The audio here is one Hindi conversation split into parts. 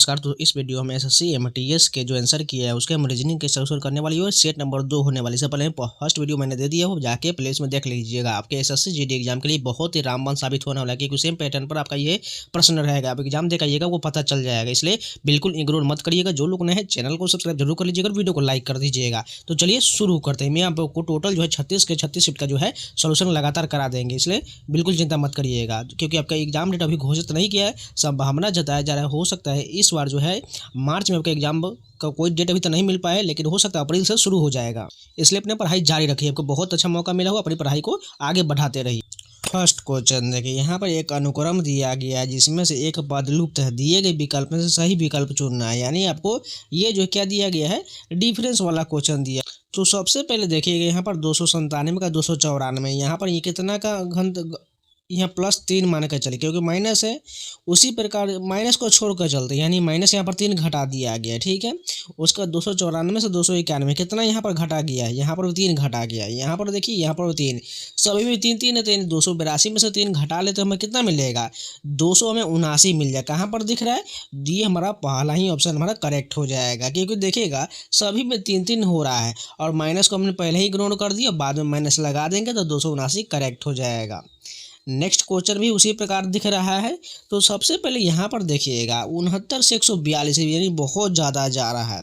नमस्कार। तो इस वीडियो में एसएससी एमटीएस के जो आंसर किया है उसके हम रीजनिंग के सॉल्व करने वाली है। सेट नंबर 2 होने वाली। इससे पहले फर्स्ट वीडियो मैंने दे दिया हो, जाके प्लेलिस्ट में देख लीजिएगा। आपके एसएससी जीडी एग्जाम के लिए बहुत ही रामबाण साबित होने वाला है, क्योंकि सेम पैटर्न पर आपका ये प्रश्न रहेगा। आप एग्जाम देखाइएगा, वो पता चल जाएगा। इसलिए बिल्कुल इग्नोर मत करिएगा। जो लोग नए हैं चैनल को सब्सक्राइब जरूर कर लीजिएगा, वीडियो को लाइक कर दीजिएगा। तो चलिए शुरू करते हैं। मैं आपको टोटल जो है 36 के 36 शिफ्ट का जो है सोल्यूशन लगातार करा देंगे, इसलिए बिल्कुल चिंता मत करिएगा। क्योंकि आपका एग्जाम डेट अभी घोषित नहीं किया है, संभावना जताया जा रहा है हो सकता है इस बार जो है मार्च में आपका एग्जाम का कोई डेट अभी तो नहीं मिल पाया है, लेकिन हो सकता है अप्रैल से शुरू हो जाएगा। इसलिए अपने पढ़ाई जारी रखिए। आपको बहुत अच्छा मौका मिला हो, अपनी पढ़ाई को आगे बढ़ाते रहिए। फर्स्ट क्वेश्चन देखिए, यहाँ पर एक अनुक्रम दिया गया है जिसमें से एक पद लुप्त है। दिए गए विकल्प में से सही विकल्प चुनना है। यानी आपको ये जो क्या दिया गया है, डिफरेंस वाला क्वेश्चन दिया। तो सबसे पहले देखिएगा यहाँ पर 297 का 294, यहाँ पर ये कितना का घन, यहाँ +3 मान कर चले, क्योंकि माइनस है। उसी प्रकार माइनस को छोड़कर चलते, यानी माइनस यहाँ पर 3 घटा दिया गया है, ठीक है। उसका 294 से 291 कितना यहाँ पर घटा गया है, यहाँ पर भी 3 घटा गया है। यहाँ पर देखिए, यहाँ पर 3, सभी में 3 3 है, तो 282 में से 3 घटा ले तो हमें कितना मिलेगा, 279 मिल जाए। कहाँ पर दिख रहा है, ये हमारा पहला ही ऑप्शन हमारा करेक्ट हो जाएगा। क्योंकि देखिएगा सभी में 3 3 हो रहा है, और माइनस को हमने पहले ही इग्नोर कर दिया, बाद में माइनस लगा देंगे तो 279 करेक्ट हो जाएगा। नेक्स्ट क्वेश्चन भी उसी प्रकार दिख रहा है। तो सबसे पहले यहाँ पर देखिएगा 69 से 142, यानी बहुत ज़्यादा जा रहा है।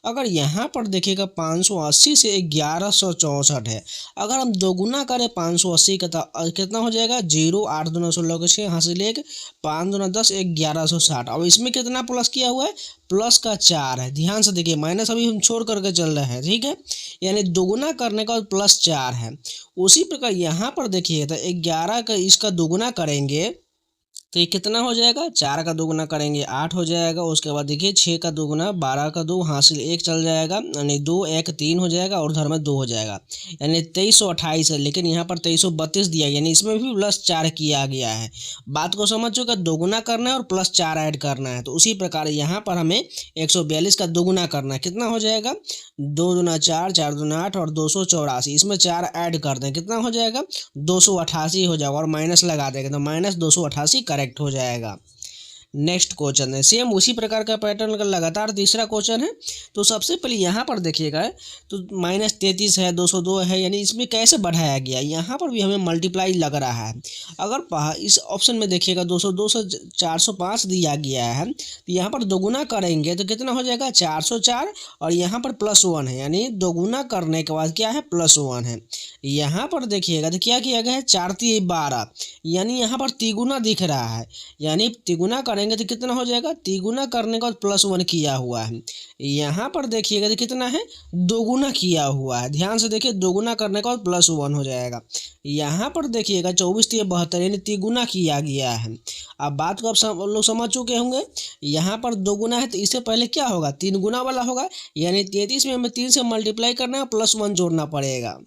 अगर यहाँ पर देखिएगा 580 से 1164 है। अगर हम दोगुना करें 580 का तो कितना हो जाएगा, 0 8 दूना 16 6 यहाँ से लेकर 5 दूना 10 1160। अब इसमें कितना प्लस किया हुआ है, प्लस का 4 है। ध्यान से देखिए, माइनस अभी हम छोड़ करके चल रहे हैं, ठीक है। यानी दोगुना करने का +4 है। उसी प्रकार यहाँ पर देखिए तो 11 का इसका दोगुना करेंगे तो ये कितना हो जाएगा, 4 का दोगुना करेंगे 8 हो जाएगा। उसके बाद देखिए 6 का दोगुना 12 का 2 हासिल 1 चल जाएगा, यानी 2 1 3 हो जाएगा, और उधर में 2 हो जाएगा, यानी 2328 है। लेकिन यहाँ पर 2332 दिया, यानी इसमें भी +4 किया गया है। बात को समझ चुका, दोगुना करना है और +4 ऐड करना है। तो उसी प्रकार यहाँ पर हमें 142 का दोगुना करना है। कितना हो जाएगा, 2 दूना 4 4 दूना 8 और 284, इसमें 4 ऐड कर दें, कितना हो जाएगा, 288 हो जाएगा, और माइनस लगा देंगे तो -288 करेक्ट हो जाएगा। नेक्स्ट क्वेश्चन है सेम उसी प्रकार का पैटर्न का लगातार तीसरा क्वेश्चन है। तो सबसे पहले यहाँ पर देखिएगा तो -33 है, 202 है, यानी इसमें कैसे बढ़ाया गया, यहाँ पर भी हमें मल्टीप्लाई लग रहा है। अगर इस ऑप्शन में देखिएगा 202 से 405 दिया गया है, तो यहाँ पर दोगुना करेंगे तो कितना हो जाएगा, 404, और यहाँ पर +1 है, यानी दोगुना करने के बाद क्या है, +1 है। यहाँ पर देखिएगा तो क्या किया गया है, 4 3 12, यानी यहाँ पर तिगुना दिख रहा है, यानी तिगुना करेंगे तो कितना हो जाएगा, तिगुना करने का +1 किया हुआ है। यहाँ पर देखिएगा तो कितना है, दोगुना किया हुआ है। ध्यान से देखिए, दोगुना करने का +1 हो जाएगा। यहाँ पर देखिएगा 24 3 72, यानी तिगुना किया गया है। अब बात को आप सब लोग समझ चुके होंगे। यहाँ पर दोगुना है तो इससे पहले क्या होगा, 3 गुना वाला होगा, यानी 33 में हमें 3 से मल्टीप्लाई करना है, +1 जोड़ना पड़ेगा।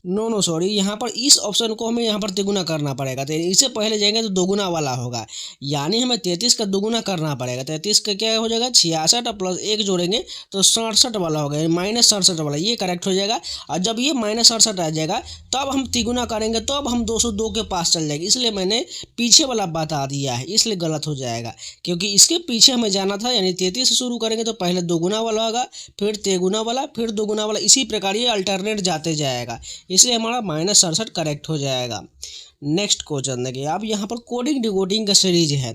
नो सॉरी, यहाँ पर इस ऑप्शन को हमें यहाँ पर तिगुना करना पड़ेगा, तो इससे पहले जाएंगे तो दोगुना वाला होगा, यानी हमें 33 का दोगुना करना पड़ेगा। 33 का क्या हो जाएगा, 66, और +1 जोड़ेंगे तो 67 वाला होगा, यानी -67 वाला, ये करेक्ट हो जाएगा। और जब ये -67 आ जाएगा तब हम तिगुना करेंगे, तो अब हम 202 के पास चल जाएंगे। इसलिए मैंने पीछे वाला बता दिया है, इसलिए गलत हो जाएगा, क्योंकि इसके पीछे हमें जाना था। यानी 33 से शुरू करेंगे तो पहले दोगुना वाला होगा, फिर तेगुना वाला, फिर दोगुना वाला, इसी प्रकार ये अल्टरनेट जाते जाएगा, इसलिए हमारा -67 करेक्ट हो जाएगा। नेक्स्ट क्वेश्चन देखिए, अब यहाँ पर कोडिंग डिकोडिंग का सीरीज है।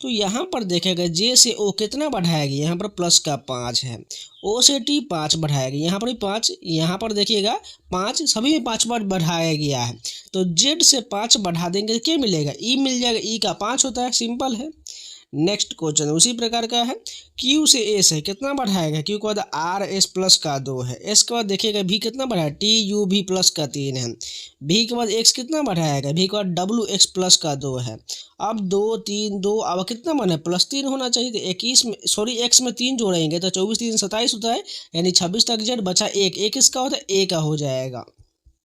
तो यहाँ पर देखेगा जे से ओ कितना बढ़ाया गया, यहाँ पर प्लस का 5 है, ओ से टी 5 बढ़ाया गया, यहाँ पर भी 5, यहाँ पर देखिएगा 5, सभी में 5 बार बढ़ाया गया है। तो जेड से 5 बढ़ा देंगे तो क्या मिलेगा, ई मिल जाएगा, ई का 5 होता है, सिंपल है। नेक्स्ट क्वेश्चन उसी प्रकार का है, क्यू से एस है, कितना बढ़ाएगा, क्यू के बाद आर एस प्लस का 2 है, एस के बाद देखिएगा भी कितना बढ़ाया, टी यू भी प्लस का 3 है, भी के बाद एक्स कितना बढ़ाएगा, भी के बाद डब्ल्यू एक्स प्लस का 2 है। अब 2 3 2, अब कितना बना है, +3 होना चाहिए, तो 21 में सॉरी एक्स में 3 जोड़ेंगे तो 24 3 27 होता है, यानी 26 तक जेड बचा 1, 1 इसका होता है, 1 का हो जाएगा।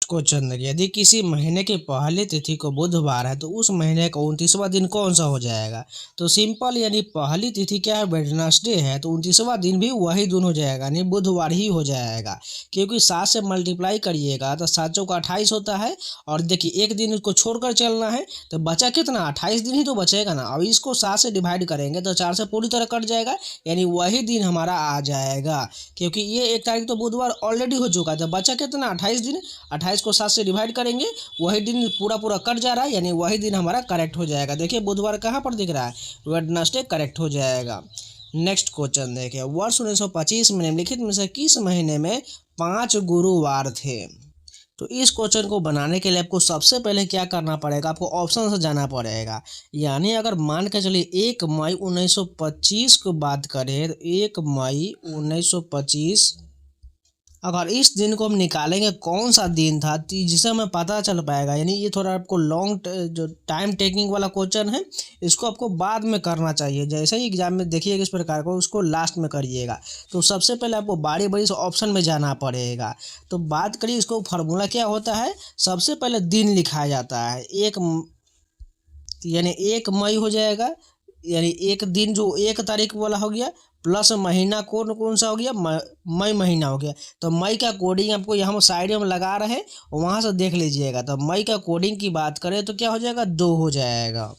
क्वेश्चन देखिए, यदि किसी महीने की पहली तिथि को बुधवार है तो उस महीने का 29वां दिन कौन सा हो जाएगा। तो सिंपल, यानी पहली तिथि क्या है, वेडनेसडे है, तो 29वां दिन भी वही दिन हो जाएगा, यानी बुधवार ही हो जाएगा। क्योंकि 7 से मल्टीप्लाई करिएगा तो 7 चौका 28 होता है। और देखिए एक दिन उसको छोड़कर चलना है तो बचा कितना, 28 दिन ही तो बचेगा ना। अब इसको 7 से डिवाइड करेंगे तो 4 से पूरी तरह कट जाएगा, यानी वही दिन हमारा आ जाएगा। क्योंकि ये 1 तारीख तो बुधवार ऑलरेडी हो चुका है, तो बचा कितना, 28 दिन। 28 को 7 से डिवाइड करेंगे, वही दिन पूरा पूरा कट जा रहा है, यानी वही दिन हमारा करेक्ट हो जाएगा। देखिए बुधवार कहाँ पर दिख रहा है, वेडनेसडे करेक्ट हो जाएगा। नेक्स्ट क्वेश्चन देखिए, वर्ष 1925 में निम्नलिखित में से किस महीने में 5 गुरुवार थे। तो इस क्वेश्चन को बनाने के लिए आपको सबसे पहले क्या करना पड़ेगा, आपको ऑप्शन से जाना पड़ेगा। यानी अगर मान के चलिए 1 मई 1925 को बात करें तो 1 मई 1925, अगर इस दिन को हम निकालेंगे कौन सा दिन था जिसे हमें पता चल पाएगा। यानी ये थोड़ा आपको लॉन्ग जो टाइम टेकिंग वाला क्वेश्चन है, इसको आपको बाद में करना चाहिए। जैसे ही एग्जाम में देखिएगा इस प्रकार को, उसको लास्ट में करिएगा। तो सबसे पहले आपको बारी बारी से ऑप्शन में जाना पड़ेगा। तो बात करिए, इसको फार्मूला क्या होता है, सबसे पहले दिन लिखा जाता है। यानी 1 मई हो जाएगा, यानी एक दिन जो 1 तारीख वाला हो गया, प्लस महीना कौन कौन सा हो गया, मई महीना हो गया। तो मई का कोडिंग आपको यहाँ साइड में लगा रहे हैं, वहाँ से देख लीजिएगा। तो मई का कोडिंग की बात करें तो क्या हो जाएगा, 2 हो जाएगा।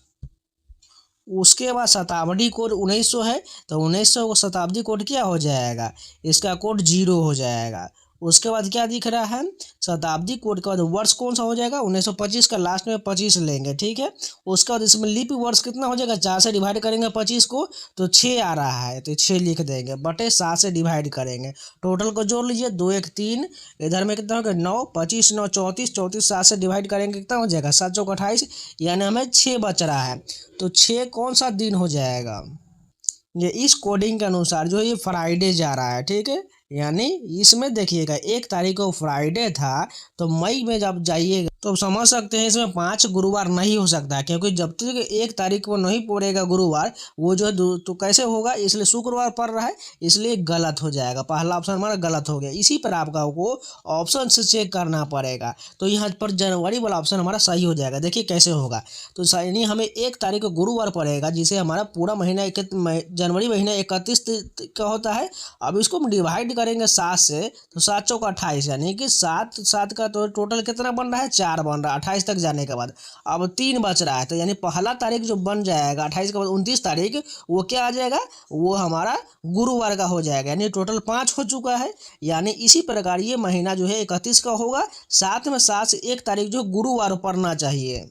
उसके बाद शताब्दी कोड 1900 है, तो 1900 को शताब्दी कोड क्या हो जाएगा, इसका कोड 0 हो जाएगा। उसके बाद क्या दिख रहा है, शताब्दी कोड के बाद वर्ष कौन सा हो जाएगा, 1925 का लास्ट में 25 लेंगे, ठीक है। उसके बाद इसमें लीप वर्ष कितना हो जाएगा, 4 से डिवाइड करेंगे 25 को तो 6 आ रहा है, तो 6 लिख देंगे, बटे 7 से डिवाइड करेंगे। टोटल को जोड़ लीजिए, 2 1 3, इधर में कितना हो गया 9, 25 9 34, 34 7 से डिवाइड करेंगे कितना हो जाएगा, 7 चौक 28, यानी हमें 6 बच रहा है। तो 6 कौन सा दिन हो जाएगा, ये इस कोडिंग के अनुसार जो ये फ्राइडे जा रहा है, ठीक है। यानी इसमें देखिएगा 1 तारीख को फ्राइडे था, तो मई में जब जाइएगा तो समझ सकते हैं इसमें 5 गुरुवार नहीं हो सकता है। क्योंकि जब तक 1 तारीख को नहीं पड़ेगा गुरुवार, वो जो है तो कैसे होगा, इसलिए शुक्रवार पड़ रहा है, इसलिए गलत हो जाएगा। पहला ऑप्शन हमारा गलत हो गया। इसी पर आपको ऑप्शन से चेक करना पड़ेगा। तो यहाँ पर जनवरी वाला ऑप्शन हमारा सही हो जाएगा। देखिए कैसे होगा, तो यानी हमें 1 तारीख को गुरुवार पड़ेगा, जिसे हमारा पूरा महीना जनवरी महीना 31 का होता है। अब इसको हम डिवाइड करेंगे 7 से, तो 7 चौक 28, यानी कि 7 7 का तो टोटल कितना बन रहा है, 4 बन रहा है 28 तक जाने के बाद। अब 3 बच रहा है, तो यानी पहला तारीख जो बन जाएगा 28 के बाद 29 तारीख, वो क्या आ जाएगा, वो हमारा गुरुवार का हो जाएगा। यानी टोटल 5 हो चुका है। यानी इसी प्रकार ये महीना जो है 31 का होगा, साथ में 7 से 1 तारीख जो गुरुवार पड़ना चाहिए,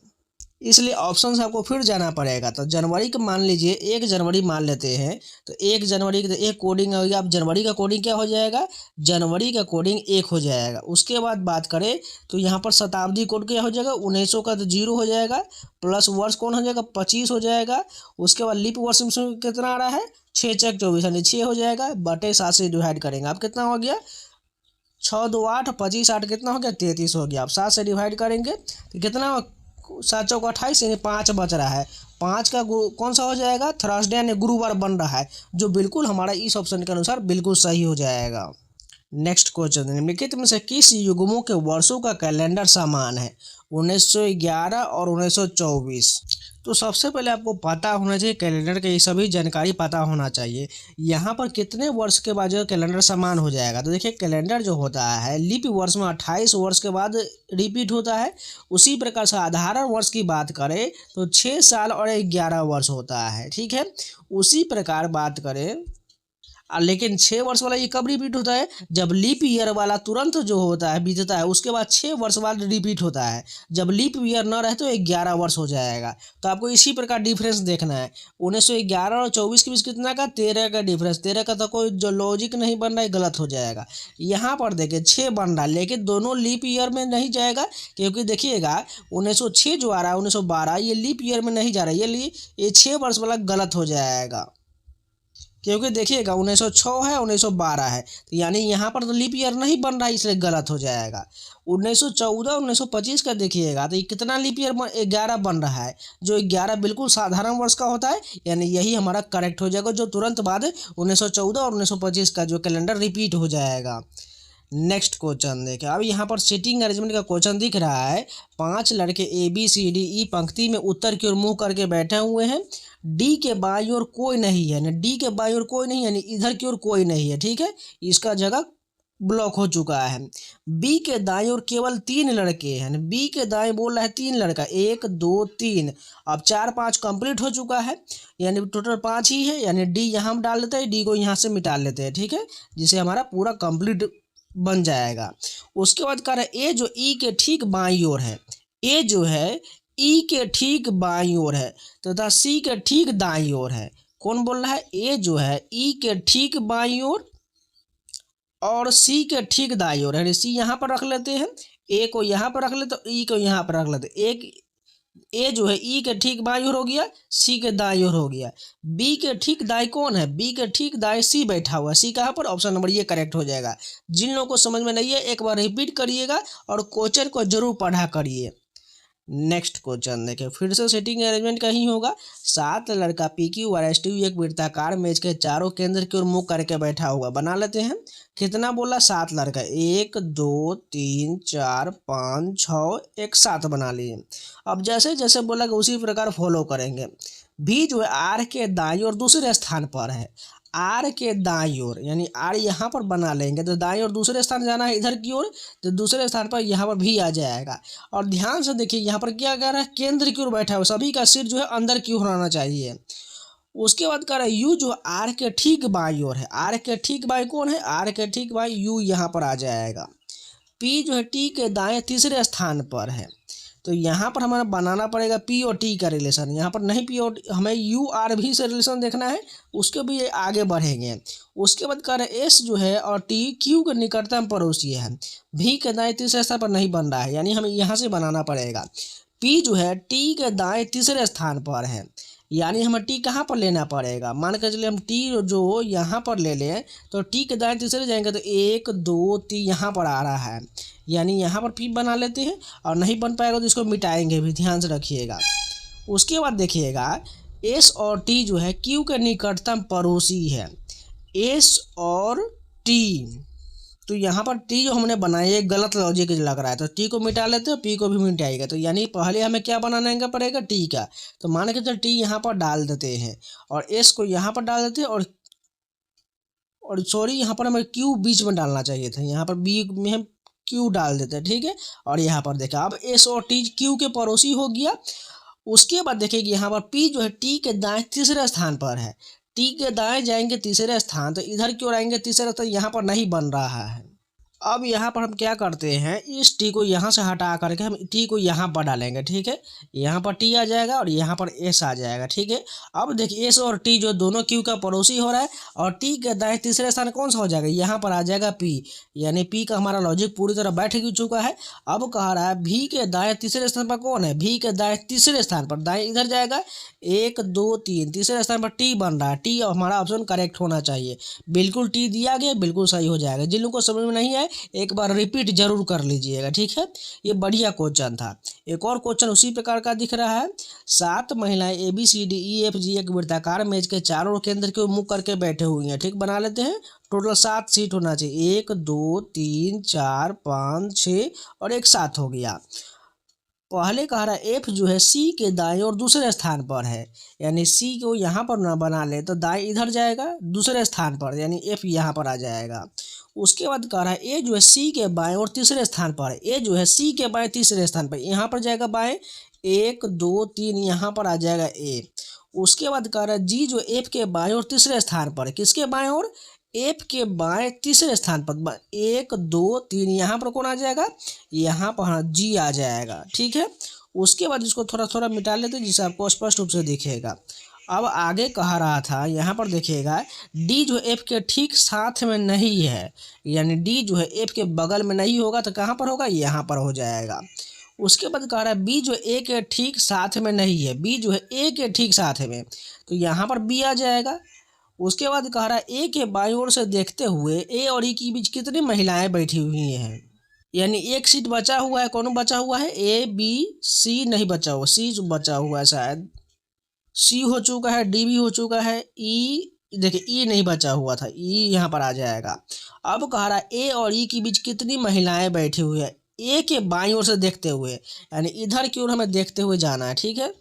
इसलिए ऑप्शन से आपको फिर जाना पड़ेगा। तो जनवरी का मान लीजिए 1 जनवरी मान लेते हैं, तो 1 जनवरी की तो एक कोडिंग हो गया। अब जनवरी का कोडिंग क्या हो जाएगा, जनवरी का कोडिंग 1 हो जाएगा। उसके बाद बात करें तो यहाँ पर शताब्दी कोड क्या हो जाएगा, 1900 का तो 0 हो जाएगा, प्लस वर्ष कौन हो जाएगा, 25 हो जाएगा। उसके बाद लीप वर्ष में कितना आ रहा है, 6 चेक 24, यानी 6 हो जाएगा, बटे 7 से डिवाइड करेंगे। अब कितना हो गया, 6 2 8, 25 8 कितना हो गया, 33 हो गया। अब 7 से डिवाइड करेंगे तो कितना, 7 चौक 28, यानी 5 बच रहा है। 5 का कौन सा हो जाएगा, थर्सडे यानी गुरुवार बन रहा है, जो बिल्कुल हमारा इस ऑप्शन के अनुसार बिल्कुल सही हो जाएगा। नेक्स्ट क्वेश्चन, निम्नलिखित में से किस युग्मों के वर्षों का कैलेंडर समान है, 1911 और 1924। तो सबसे पहले आपको पता होना चाहिए कैलेंडर के, ये सभी जानकारी पता होना चाहिए। यहाँ पर कितने वर्ष के बाद जो कैलेंडर समान हो जाएगा, तो देखिए कैलेंडर जो होता है लीप वर्ष में 28 वर्ष के बाद रिपीट होता है। उसी प्रकार से साधारण वर्ष की बात करें तो 6 साल और 11 वर्ष होता है, ठीक है। उसी प्रकार बात करें लेकिन 6 वर्ष वाला ये कब रिपीट होता है, जब लीप ईयर वाला तुरंत जो होता है बीतता है, उसके बाद 6 वर्ष बाद रिपीट होता है। जब लीप ईयर न रहे तो 11 वर्ष हो जाएगा। तो आपको इसी प्रकार डिफरेंस देखना है। 1911 और 24 के बीच कितना का, 13 का डिफरेंस। 13 का तो कोई जो लॉजिक नहीं बन रहा है, गलत हो जाएगा। यहाँ पर देखिए 6 बन रहा है, लेकिन दोनों लीप ईयर में नहीं जाएगा। क्योंकि देखिएगा 1906 जो आ रहा है 1912, ये लीप ईयर में नहीं जा रहा है, ये 6 वर्ष वाला गलत हो जाएगा। क्योंकि देखिएगा 1906 है 1912 है, तो यानी यहाँ पर तो लीप ईयर नहीं बन रहा है, इसलिए गलत हो जाएगा। 1914 1925 का देखिएगा तो ये कितना लीप ईयर 11 बन रहा है, जो 11 बिल्कुल साधारण वर्ष का होता है, यानी यही हमारा करेक्ट हो जाएगा, जो तुरंत बाद 1914 और 1925 का जो कैलेंडर रिपीट हो जाएगा। नेक्स्ट क्वेश्चन देखें। अब यहाँ पर सीटिंग अरेंजमेंट का क्वेश्चन दिख रहा है। 5 लड़के ABCDE पंक्ति में उत्तर की ओर मुंह करके बैठे हुए हैं। डी के बाईं ओर कोई नहीं है, डी के बाईं ओर कोई नहीं, यानी इधर की ओर कोई नहीं है, ठीक है, इसका जगह ब्लॉक हो चुका है। बी के दाएं ओर केवल 3 लड़के हैं, बी के दाएं बोल रहा है 3 लड़का, 1 2 3। अब 4 5 कंप्लीट हो चुका है, यानी टोटल 5 ही है, यानी डी यहाँ डाल देते हैं, डी को यहाँ से मिटा लेते हैं, ठीक है, जिसे हमारा पूरा कंप्लीट बन जाएगा। उसके बाद कह रहा है ए जो ई के ठीक बाईं ओर है, ए जो है ई के ठीक बाईं ओर है तथा सी के ठीक दाईं ओर है। कौन बोल रहा है? ए जो है ई के ठीक बाईं ओर और सी के ठीक दाईं ओर, यानी सी यहाँ पर रख लेते हैं, ए को यहाँ पर रख लेते, ई को यहाँ पर रख लेते। एक ए जो है ई के ठीक बाईं ओर हो गया, सी के दाईं ओर हो गया। बी के ठीक दाईं कौन है? बी के ठीक दाईं सी बैठा हुआ है। सी कहाँ पर? ऑप्शन नंबर ये करेक्ट हो जाएगा। जिन लोगों को समझ में नहीं है एक बार रिपीट करिएगा और क्वेश्चन को जरूर पढ़ा करिए। नेक्स्ट क्वेश्चन देखें, फिर से सेटिंग अरेंजमेंट का ही होगा। 7 लड़का PQ और STU एक वृत्ताकार मेज के चारों केंद्र की ओर मुंह करके बैठा हुआ। बना लेते हैं। कितना बोला? 7 लड़का, 1 2 3 4 5 6 एक 7 बना लिए। अब जैसे जैसे बोला कि उसी प्रकार फॉलो करेंगे। भी जो है R के दाईं और दूसरे स्थान पर है, आर के दाईं ओर, यानी आर यहाँ पर बना लेंगे तो दाईं ओर दूसरे स्थान जाना है इधर की ओर, तो दूसरे स्थान पर यहाँ पर भी आ जाएगा। और ध्यान से देखिए यहाँ पर क्या कह रहा है? केंद्र की ओर बैठा हुआ, सभी का सिर जो है अंदर की ओर होना चाहिए। उसके बाद कह रहा है यू जो आर के ठीक बाईं ओर है, आर के ठीक बाईं कौन है? आर के ठीक बाईं यू यहाँ पर आ जाएगा। पी जो है टी के दाएं तीसरे स्थान पर है, तो यहाँ पर हमारा बनाना पड़ेगा पी और टी का रिलेशन। यहाँ पर नहीं पी और हमें यू आर भी से रिलेशन देखना है, उसके भी आगे बढ़ेंगे। उसके बाद कह रहे एस जो है और टी क्यू के निकटतम पड़ोसी है, भी के दाएं तीसरे स्थान पर नहीं बन रहा है, यानी हमें यहाँ से बनाना पड़ेगा। पी जो है टी के दाएं तीसरे स्थान पर है, यानी हमें टी कहाँ पर लेना पड़ेगा? मान कर चलिए हम टी जो यहाँ पर ले लें तो टी के दाएं तीसरे जाएंगे तो 1 2 3 यहाँ पर आ रहा है, यानी यहाँ पर पी बना लेते हैं। और नहीं बन पाएगा तो इसको मिटाएंगे भी, ध्यान से रखिएगा। उसके बाद देखिएगा एस और टी जो है क्यू के निकटतम पड़ोसी है, एस और टी। तो यहाँ पर टी जो हमने बनाई है गलत लॉजिक लग रहा है, तो टी को मिटा लेते हैं, पी को भी मिटाएगा। तो यानी पहले हमें क्या बनाने का पड़ेगा? टी का। तो मान के चल टी यहाँ पर डाल देते हैं और एस को यहाँ पर डाल देते हैं, और सॉरी यहाँ पर हमें क्यू बीच में डालना चाहिए था, यहाँ पर बी में हम क्यू डाल देते हैं, ठीक है। और यहाँ पर देखा अब एस और टी क्यू के पड़ोसी हो गया। उसके बाद देखिए यहाँ पर पी जो है टी के दाएं तीसरे स्थान पर है, टी के दाएं जाएंगे तीसरे स्थान, तो इधर की ओर आएंगे तीसरे स्थान, यहाँ पर नहीं बन रहा है। अब यहाँ पर हम क्या करते हैं, इस टी को यहाँ से हटा करके हम टी को यहाँ पर डालेंगे, ठीक है। यहाँ पर टी आ जाएगा और यहाँ पर एस आ जाएगा, ठीक है। अब देखिए एस और टी जो दोनों क्यू का पड़ोसी हो रहा है, और टी के दाएं तीसरे स्थान कौन सा हो जाएगा? यहाँ पर आ जाएगा पी, यानी पी का हमारा लॉजिक पूरी तरह बैठ चुका है। अब कह रहा है भी के दाएं तीसरे स्थान पर कौन है? भी के दाएं तीसरे स्थान पर दाएं इधर जाएगा, 1 2 3 तीसरे स्थान पर टी बन रहा है। टी हमारा ऑप्शन करेक्ट होना चाहिए, बिल्कुल टी दिया गया, बिल्कुल सही हो जाएगा। जिन लोगों को समझ में नहीं आए एक बार रिपीट जरूर कर लीजिएगा, ठीक है। ये बढ़िया क्वेश्चन था। एक और क्वेश्चन उसी प्रकार का दिख रहा है। 7 महिलाएं ABCDEFG एक वृत्ताकार मेज के चारों केंद्र के मुंह करके बैठे हुई हैं, ठीक। बना लेते हैं। टोटल 7 सीट होना चाहिए, 1 2 3 4 5 6 और एक 7 हो गया। पहले कह रहा है एफ जो है सी के दाएं और दूसरे स्थान पर है, यानी सी को यहाँ पर ना बना ले तो दाएं इधर जाएगा दूसरे स्थान पर, यानी एफ यहाँ पर आ जाएगा। उसके बाद कह रहा है ए जो है सी के बाएं और तीसरे स्थान पर है, ए जो है सी के बाएं तीसरे स्थान पर, यहाँ पर जाएगा बाएं, 1 2 3 यहाँ पर आ जाएगा ए। उसके बाद कह रहा है जी जो एफ के बाएं और तीसरे स्थान पर है, किसके बाएं और? एफ के बाएं तीसरे स्थान पर, 1 2 3 यहाँ पर कौन आ जाएगा? यहाँ पर जी आ जाएगा, ठीक है। उसके बाद इसको थोड़ा थोड़ा मिटा लेते हैं जिससे आपको स्पष्ट रूप से दिखेगा। अब आगे कह रहा था यहाँ पर देखिएगा डी जो एफ के ठीक साथ में नहीं है, यानी डी जो है एफ के बगल में नहीं होगा तो कहाँ पर होगा? यहाँ पर हो जाएगा। उसके बाद कह रहा है बी जो ए के ठीक साथ में नहीं है, बी जो है ए के ठीक साथ में, तो यहाँ पर बी आ जाएगा। उसके बाद कह रहा है ए के बाईं ओर से देखते हुए ए और ई के बीच कितनी महिलाएं बैठी हुई हैं, यानी एक सीट बचा हुआ है। कौन बचा हुआ है? ए बी सी नहीं बचा हुआ, सी जो बचा हुआ है, शायद सी हो चुका है, डी भी हो चुका है, ई देखिए ई नहीं बचा हुआ था, ई यहाँ पर आ जाएगा। अब कह रहा है ए और ई के बीच कितनी महिलाएं बैठी हुई है, ए के बाईं ओर से देखते हुए, यानी इधर की ओर हमें देखते हुए जाना है। ठीक है,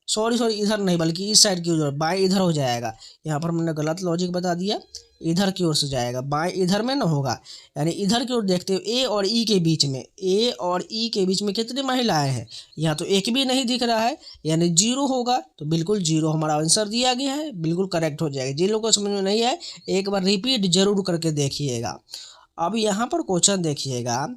सॉरी इधर नहीं बल्कि इस साइड की ओर, बाएं इधर हो जाएगा। यहाँ पर हमने गलत लॉजिक बता दिया, इधर की ओर से जाएगा, बाएं इधर में ना होगा, यानी इधर की ओर देखते हुए ए और ई के बीच में, ए और ई के बीच में कितनी महिलाएं हैं, यहाँ तो एक भी नहीं दिख रहा है, यानी 0 होगा। तो बिल्कुल 0 हमारा आंसर दिया गया है, बिल्कुल करेक्ट हो जाएगा। जिन लोगों को समझ में नहीं आए एक बार रिपीट जरूर करके देखिएगा। अब यहाँ पर क्वेश्चन देखिएगा,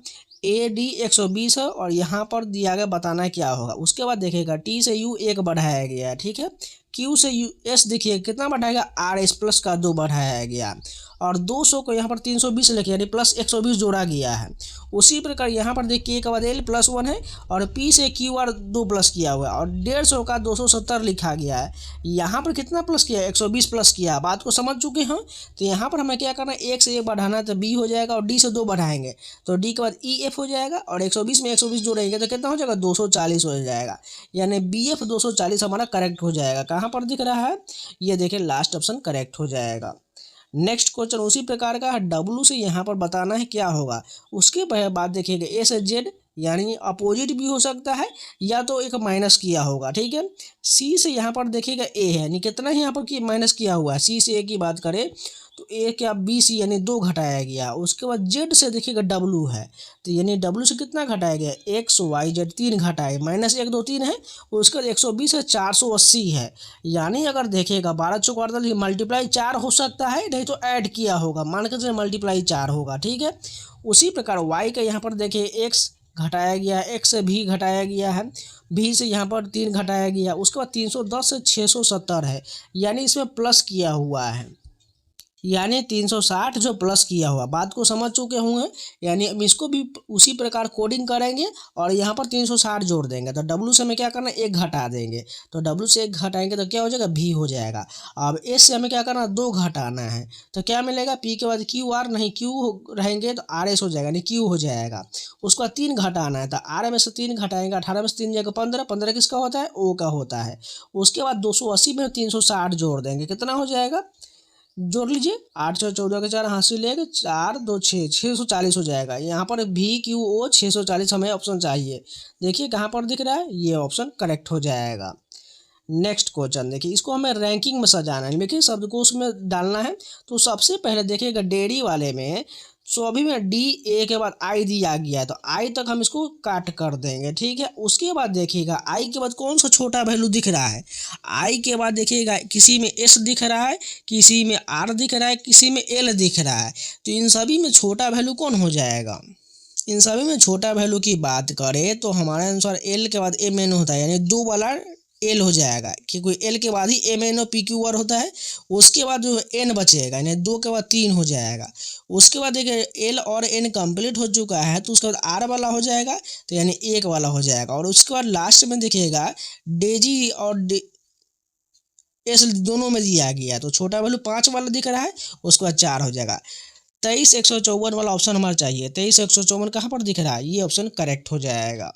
AD 120 है और यहाँ पर दिया गया बताना क्या होगा। उसके बाद देखिएगा T से U 1 बढ़ाया गया है। ठीक है, Q से S देखिए कितना बढ़ाएगा, RS प्लस का 2 बढ़ाया गया, और 200 को यहाँ पर 320 लिखे यानी प्लस 120 जोड़ा गया है। उसी प्रकार यहाँ पर देखिए K का बाद L प्लस 1 है और P से QR 2 प्लस किया हुआ है, और 150 का 270 लिखा गया है। यहाँ पर कितना प्लस किया है, 120 प्लस किया। बात को समझ चुके हैं। तो यहाँ पर हमें क्या करना है, 1 से 1 बढ़ाना है तो B हो जाएगा, और D से 2 बढ़ाएंगे तो D के बाद EF हो जाएगा, और 120 में 120 जोड़ेंगे तो कितना हो जाएगा, 240 हो जाएगा, यानी BF 240 हमारा करेक्ट हो जाएगा। कहाँ पर दिख रहा है, ये देखिए लास्ट ऑप्शन करेक्ट हो जाएगा। नेक्स्ट क्वेश्चन उसी प्रकार का है, W से यहाँ पर बताना है क्या होगा। उसके बाद देखिएगा A से Z यानी अपोजिट भी हो सकता है, या तो एक माइनस किया होगा। ठीक है, C से यहाँ पर देखिएगा A है, यानी कितना ही यहाँ पर माइनस किया हुआ है। C से A की बात करें तो A क्या BC यानी 2 घटाया गया। उसके बाद Z से देखिएगा W है, तो यानी W से कितना घटाया गया, XYZ 3 घटाए, माइनस 1 2 3 है। उसके बाद 120 है, 480 है, यानी अगर देखिएगा 12 चौक 48 मल्टीप्लाई 4 हो सकता है, नहीं तो ऐड किया होगा, मान के चलिए मल्टीप्लाई 4 होगा। ठीक है, उसी प्रकार Y का यहाँ पर देखिए X घटाया गया है, X से भी घटाया गया है, भी से यहाँ पर 3 घटाया गया। उसके बाद 310 से 670 है, यानी इसमें प्लस किया हुआ है, यानी 360 जो प्लस किया हुआ। बात को समझ चुके होंगे, यानी हम इसको भी उसी प्रकार कोडिंग करेंगे और यहाँ पर 360 जोड़ देंगे। तो W से हमें क्या करना है, 1 घटा देंगे, तो W से 1 घटाएंगे तो क्या हो जाएगा, V हो जाएगा। अब S से हमें क्या करना है, 2 घटाना है, तो क्या मिलेगा, P के बाद QR नहीं Q रहेंगे तो RS हो जाएगा, यानी Q हो जाएगा। उसके बाद 3 घटाना है, तो R में से 3 घटाएंगे, 18 में से 3 जाएगा 15, 15 किसका होता है, O का होता है। उसके बाद 280 में 360 जोड़ देंगे, कितना हो जाएगा, जोड़ लीजिए, 8 4 14 के 4 हाथ से लेके 4 2 6 640 हो जाएगा। यहाँ पर VQO 640 हमें ऑप्शन चाहिए। देखिए कहाँ पर दिख रहा है, ये ऑप्शन करेक्ट हो जाएगा। नेक्स्ट क्वेश्चन देखिए, इसको हमें रैंकिंग में सजाना है, देखिए शब्दकोश में डालना है। तो सबसे पहले देखिएगा डेयरी वाले में सभी में DA के बाद I दिया गया है, तो I तक हम इसको काट कर देंगे। ठीक है, उसके बाद देखिएगा I के बाद कौन सा छोटा वैल्यू दिख रहा है, I के बाद देखिएगा किसी में S दिख रहा है, किसी में R दिख रहा है, किसी में L दिख रहा है। तो इन सभी में छोटा वैल्यू कौन हो जाएगा, इन सभी में छोटा वैल्यू की बात करें तो हमारे अनुसार L के बाद MN होता है, यानी 2 वाला L हो जाएगा, क्योंकि L के बाद ही MN और PQR होता है। उसके बाद जो N बचेगा, यानी 2 के बाद 3 हो जाएगा। उसके बाद देखिए L और N कंप्लीट हो चुका है, तो उसके बाद R वाला हो जाएगा, तो यानी 1 वाला हो जाएगा। और उसके बाद लास्ट में देखिएगा डेजी और S दोनों में दिया गया, तो छोटा वैल्यू 5 वाला दिख रहा है, उसके बाद 4 हो जाएगा। 23 154 वाला ऑप्शन हमारा चाहिए। 23 154 कहाँ पर दिख रहा है, ये ऑप्शन करेक्ट हो जाएगा।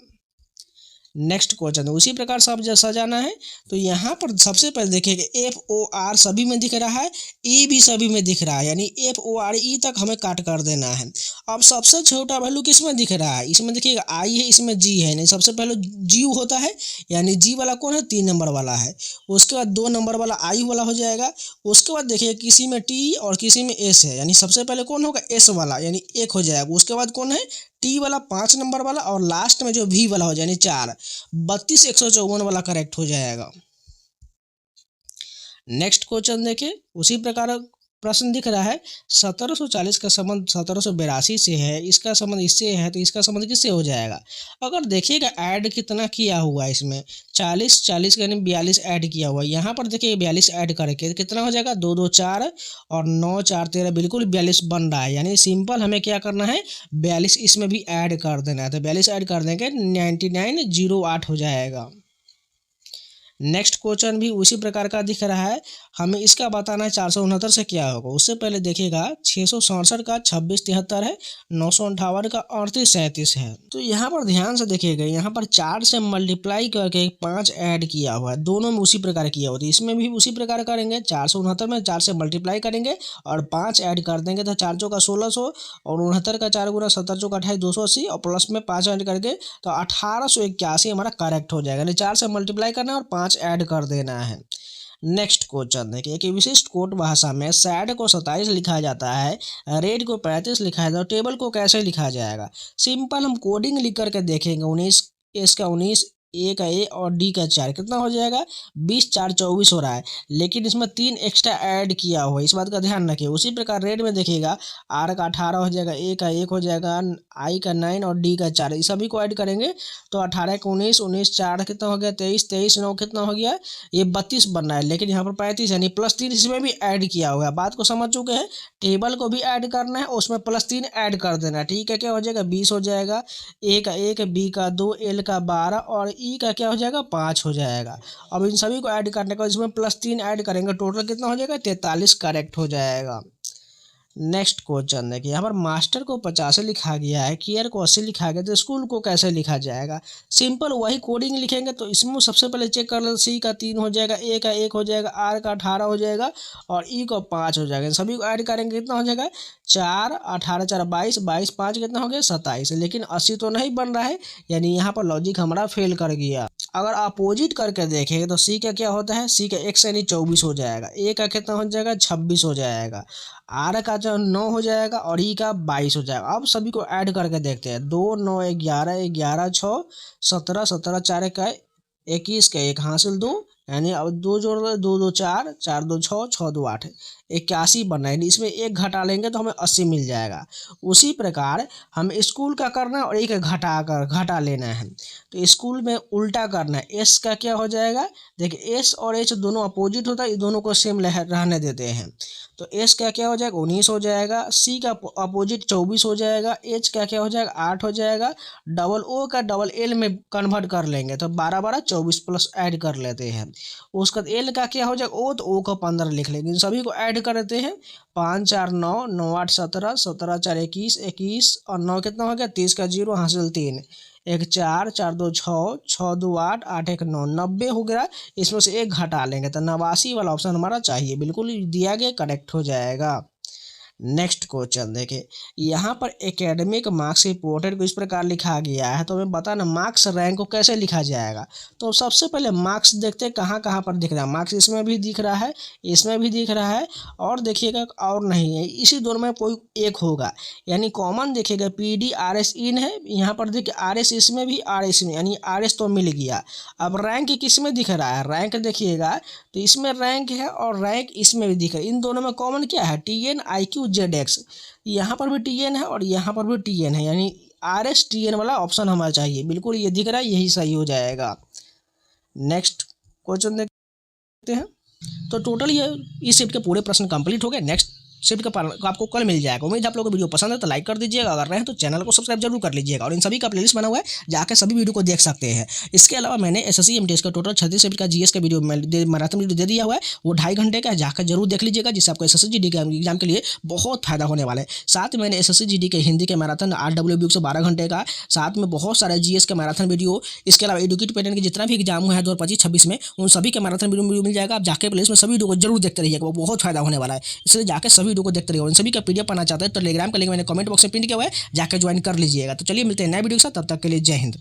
नेक्स्ट क्वेश्चन उसी प्रकार सब सजाना है। तो यहाँ पर सबसे पहले देखिएगा FOR सभी में दिख रहा है, E भी सभी में दिख रहा है, यानी FORE तक हमें काट कर देना है। अब सबसे छोटा वैल्यू किस में दिख रहा है, इसमें देखिएगा I है, इसमें G है, नहीं सबसे पहले G होता है, यानी G वाला कौन है, 3 नंबर वाला है। उसके बाद 2 नंबर वाला I वाला हो जाएगा। उसके बाद देखिए किसी में T और किसी में S है, यानी सबसे पहले कौन होगा, S वाला, यानी 1 हो जाएगा। उसके बाद कौन है, T वाला 5 नंबर वाला, और लास्ट में जो V वाला हो जाए, यानी 4। 32 154 वाला करेक्ट हो जाएगा। नेक्स्ट क्वेश्चन देखिए, उसी प्रकार प्रश्न दिख रहा है 1740 का संबंध 1782 से है, इसका संबंध इससे है, तो इसका संबंध किससे हो जाएगा। अगर देखिएगा ऐड कितना किया हुआ है, इसमें 40 40 यानी 42 ऐड किया हुआ है। यहाँ पर देखिए 42 ऐड करके कितना हो जाएगा, 2 2 4 और 9 4 13, बिल्कुल 42 बन रहा है। यानी सिंपल हमें क्या करना है, 42 इसमें भी ऐड कर देना है, तो 42 ऐड कर देंगे 9908 हो जाएगा। नेक्स्ट क्वेश्चन भी उसी प्रकार का दिख रहा है। हमें इसका बताना है 469 से क्या होगा। उससे पहले देखिएगा 667 का 2673 है, 958 का 3837 है। तो यहाँ पर ध्यान से देखिएगा, यहाँ पर 4 से मल्टीप्लाई करके 5 ऐड किया हुआ है, दोनों में उसी प्रकार किया हुआ है। इसमें भी उसी प्रकार करेंगे, 469 में 4 से मल्टीप्लाई करेंगे और 5 ऐड कर देंगे तो 4 चौका 1600 और 69 का 4 गुना 70 चौका 28 280 और प्लस में 5 ऐड करके तो 1881 हमारा करेक्ट हो जाएगा। यानी 4 से मल्टीप्लाई करना है और 5 ऐड कर देना है। नेक्स्ट क्वेश्चन देखिए, एक विशिष्ट कोट भाषा में सैड को 27 लिखा जाता है, रेड को 35 लिखा जाता है, टेबल को कैसे लिखा जाएगा। सिंपल हम कोडिंग लिख करके देखेंगे। 19 एस का 19, ए का ए और डी का 4 कितना हो जाएगा, 20 4 24 हो रहा है, लेकिन इसमें 3 एक्स्ट्रा ऐड किया हुआ है, इस बात का ध्यान रखिए। उसी प्रकार रेड में देखिएगा, आर का 18 हो जाएगा, ए का 1 हो जाएगा, आई का 9 और डी का 4, इस सभी को ऐड करेंगे तो 18 का 19, 19 4 कितना हो गया 23, 23 9 कितना हो गया, ये 32 बन रहा है, लेकिन यहाँ पर 35 यानी +3 इसमें भी ऐड किया हुआ है। बात को समझ चुके हैं। टेबल को भी ऐड करना है, उसमें +3 ऐड कर देना है। ठीक है, क्या हो जाएगा 20 हो जाएगा, ए का 1, बी का 2, एल का 12 और ई का क्या हो जाएगा 5 हो जाएगा। अब इन सभी को ऐड करने का इसमें +3 ऐड करेंगे, टोटल कितना हो जाएगा 43 करेक्ट हो जाएगा। नेक्स्ट क्वेश्चन देखिए, यहाँ पर मास्टर को 50 लिखा गया है, केयर को 80 लिखा गया, तो स्कूल को कैसे लिखा जाएगा। सिंपल वही कोडिंग लिखेंगे। तो इसमें सबसे पहले चेक कर लेते, सी का 3 हो जाएगा, ए का 1 हो जाएगा, आर का 18 हो जाएगा और ई को 5 हो जाएगा। सभी को ऐड करेंगे कितना हो जाएगा 4, 18 4 22, 22 5 कितना हो गया 27, लेकिन 80 तो नहीं बन रहा है, यानी यहाँ पर लॉजिक हमारा फेल कर गया। अगर अपोजिट करके देखेंगे तो सी का क्या होता है, सी का x यानी 24 हो जाएगा, ए का कितना हो जाएगा 26 हो जाएगा, आर का जो 9 हो जाएगा और ई का 22 हो जाएगा। अब सभी को ऐड करके देखते हैं, 2 9 11 11 6 17 17 4 का 21 का 1 हासिल 2, यानी अब 2 जोड़ 2 2 4 4 2 6 6 2 8 81 बनना है। इसमें 1 घटा लेंगे तो हमें 80 मिल जाएगा। उसी प्रकार हम स्कूल का करना है और एक घटा लेना है। तो स्कूल में उल्टा करना है, एस का क्या हो जाएगा, देखिए एस और एच दोनों अपोजिट होता है, ये दोनों को सेम रहने देते हैं। तो एस का क्या हो जाएगा 19 हो जाएगा, सी का अपोजिट 24 हो जाएगा, एच का क्या हो जाएगा 8 हो जाएगा, डबल ओ का डबल एल में कन्वर्ट कर लेंगे तो 12 12 24 प्लस ऐड कर लेते हैं। उसके बाद एल का क्या हो जाएगा ओ, तो ओ का 15 लिख लेंगे। इन सभी को ऐड कर देते हैं, 5 4 9 9 8 17 17 4 21 21 और 9 कितना हो गया 30 का 0 हासिल 3, 1 4 4 2 6 6 2 8 8 1 9 90 हो गया। इसमें से 1 घटा लेंगे तो 89 वाला ऑप्शन हमारा चाहिए, बिल्कुल दिया गया करेक्ट हो जाएगा। नेक्स्ट क्वेश्चन देखिए, यहाँ पर एकेडमिक मार्क्स रिपोर्टेड को इस प्रकार लिखा गया है, तो हमें बताना मार्क्स रैंक को कैसे लिखा जाएगा। तो सबसे पहले मार्क्स देखते हैं कहाँ कहाँ पर दिख रहा है। मार्क्स इसमें भी दिख रहा है, इसमें भी दिख रहा है और देखिएगा और नहीं है, इसी दोनों में कोई एक होगा, यानी कॉमन देखिएगा PD RS इन है, यहाँ पर देखिए RS इसमें भी RS में, यानी RS तो मिल गया। अब रैंक किस में दिख रहा है, रैंक देखिएगा तो इसमें रैंक है और रैंक इसमें भी दिख रहा है। इन दोनों में कॉमन क्या है TN IQ ZX, यहाँ पर भी TN है और यहाँ पर भी TN है, यानी RS TN वाला ऑप्शन हमारा चाहिए, बिल्कुल ये दिख रहा है, यही सही हो जाएगा। नेक्स्ट क्वेश्चन देखते हैं। तो टोटल ये इस शिफ्ट के पूरे प्रश्न कंप्लीट हो गए। नेक्स्ट शिफ्ट का आपको कल मिल जाएगा। उम्मीद आप लोगों को वीडियो पसंद है तो लाइक कर दीजिएगा, अगर रहे तो चैनल को सब्सक्राइब जरूर कर लीजिएगा और इन सभी का प्लेलिस्ट बना हुआ है, जाकर सभी वीडियो को देख सकते हैं। इसके अलावा मैंने SSC MTS का टोटल 36 शिफ्ट का GS का वीडियो मैराथन वीडियो दे दिया हुआ है, वो 2.5 घंटे का है, जाकर जरूर देख लीजिएगा, जिससे आपको SSC GD के एग्जाम के लिए बहुत फायदा होने वाला है। साथ में मैंने SSC GD के हिंदी के मैराथन RWB से 12 घंटे का, साथ में बहुत सारे GS के मैराथन वीडियो, इसके अलावा एडुकेट पैटर्न के जितना भी एग्जाम हुआ है 2025-26 में, उन सभी के मैराथन वीडियो मिल जाएगा। आप जाकर प्लेलिस्ट में सभी वीडियो को जरूर देखते रहिएगा, वो बहुत फायदा होने वाला है, इसलिए जाकर सभी वीडियो को देखते रहिएगा। सभी का PDF पाना चाहते हैं तो टेलीग्राम का लिंक मैंने कमेंट बॉक्स में पिन किया हुआ है, जाकर ज्वाइन कर लीजिएगा। तो चलिए मिलते हैं नए वीडियो के साथ, तब तक के लिए जय हिंद।